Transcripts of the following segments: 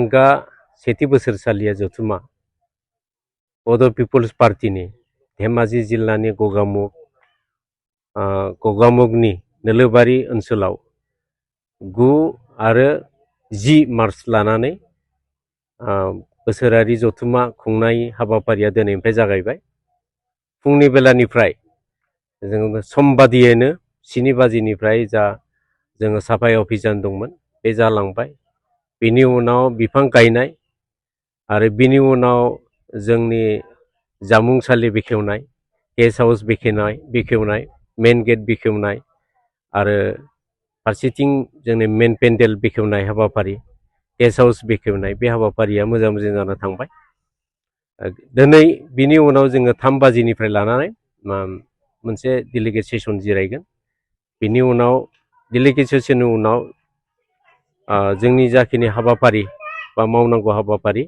थुलुंगा सेथि बोसोरसालिया जथुमा बड' पिपल्स पार्टीनि धेमाजि जिल्लानि गगामुगनि नोलोबारि ओनसोलाव 9 आरो 10 मार्च लानानै बोसोरारि जथुमा खुंनाय हाबाफारिया दिनैनिफ्राय जागायबाय। फुंनि बेलानिफ्राय जों समबादियैनो 7 बाजिनिफ्राय जा जोङो साफाय अभियान दंमोन बे जालांबाय। बिनि उनाव बिफां गायनाय आरो बिनि उनाव जोंनि जामुंसालि बेखेवनाय, गेस्ट हाउस बेखेवनाय, मेन गेट बेखेवनाय आरो फारसेथिं जोंनि मेन पेन्डेल बेखेवनाय हाबाफारि, गेस्ट हाउस बेखेवनाय बे हाबाफारिया मोजां जाना थांबाय। दिनै बिनि उनाव जोङो 3 बाजिनिफ्राय लानानै मोनसे डेलिगेट सेसन जिरायगोन। बिनि उनाव डेलिगेट सेसननि उनाव जोंनि जाखिनि हाबाफारि बा मावनांगौ हाबाफारि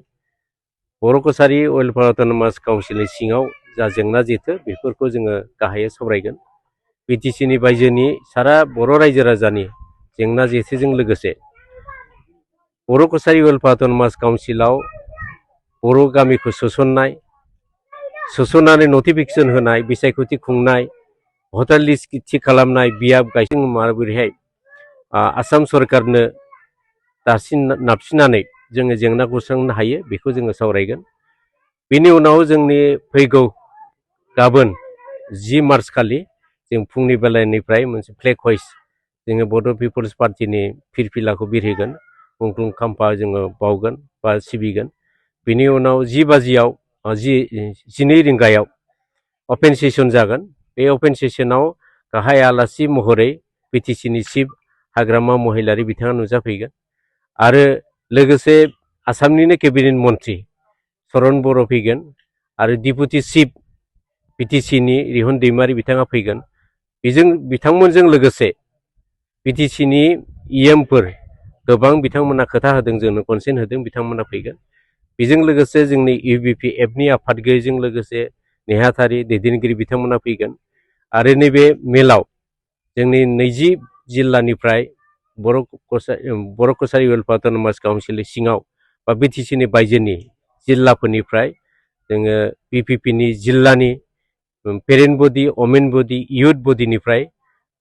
बर' कसारि वेलफेयार अट'नमास काउन्सिलनि सिङाव जा जेंना जेथो बेफोरखौ जोङो गाहायै सावरायगोन। बिटिसिनि बायजोनि सारा बर' रायजो राजानि जेंना जेथोजों लोगोसे बर' कसारि वेलफेयार अट'नमास काउन्सिलाव बर' गामिखौ सोसननानै नटिफिकेसन होनाय, बिसायख'थि खुंनाय, भटार लिस्ट थि खालामनाय, बियाब गायसं माबोरैहाय आसाम सरकारनो नारसिननानै जोङो जेंनाखौ सुस्रांनो हायो बेखौ जोङो सावरायगोन। बेनि उनाव जोंनि फैगौ गाबोन 10 मार्च खालि जों फुंनि बेलानिफ्राय मोनसे फ्लेग हइस्ट जोङो बड' पिपल्स पार्टीनि फिरफिलाखौ बिरहोगोन, मुंख्लं खाम्फा जोङो बावगोन बा सिबिगोन। बिनि उनाव 12 रिंगायाव अपेन सेसन जागोन। बे अपेन सेसनाव गाहाय आलासि महरै बिटिसिनि चिफ हाग्रामा महिलारि बिथाङा नुजाफैगोन आरो लोगोसे आसामनिनो केबिनेट मन्त्रि चरण बर' फैगोन आरो डिपुटि चिफ बिटिसिनि रिहन दैमारि बिथाङा फैगोन। बिथांमोनजों लोगोसे बिटिसिनि इएमफोर गोबां बिथांमोना खोथा होदों, जोंनो कनसेन्ट होदों, बिथांमोना फैगोन। बेजों लोगोसे जोंनि इउबिपिएफनि आफादगिरिजों लोगोसे नेहाथारि दैदेनगिरि बिथांमोना फैगोन आरो नैबे मेलाव जोंनि 20 जिल्लानिफ्राय बर' कसारि वेलफेयार अट'नमास काउन्सिलनि सिङाव बा बिटिसिनि बायजोनि जिल्लाफोरनिफ्राय जोङो बिपिपिनि जिल्लानि पेरेन्ट बडि, वमेन बडि, इयुथ बडिनिफ्राय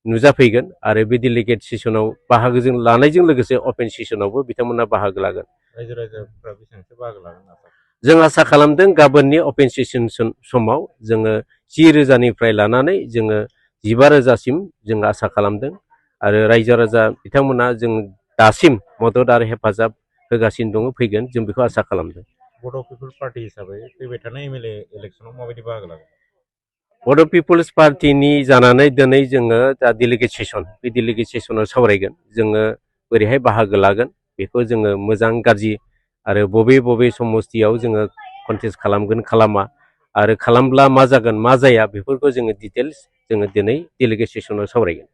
नुजाफैगोन आरो बे डेलिगेट सेसनाव बाहागो लानायजों लोगोसे अपेन सेसनावबो बिथांमोना बाहागो लागोन। रायजो राजाफ्रा बेसेबांसो बाहागो लागोन? जों आसा खालामदों गाबोननि अपेन सेसन समाव जोङो 10,000निफ्राय लानानै जोङो 15,000सिम जों आसा खालामदों आरो रायजो राजा बिथांमोना जों दासिम मदद आरो हेफाजाब होगासिनो दङ, फैगोन जों बेखौ आसा खालामदों। बड' पिपल्स पार्टी हिसाबै फैबाय थानाय एमएलए इलेक्सनाव माबायदि बाहागो लागोन? बड' पिपल्स पार्टीनि जानानै दिनै जोङो दा डेलिगेट सेसन, बे डेलिगेट सेसनाव सावरायगोन। जोङो बोरैहाय बाहागो लागोन बेखौ जोङो मोजां गाज्रि आरो बबे समस्थियाव जोङो कन्टेस्ट खालामगोन खालामा आरो खालामब्ला मा जागोन मा जाया बेफोरखौ जोङो डिटेल्स जोङो दिनै डेलिगेट सेसनाव सावरायगोन।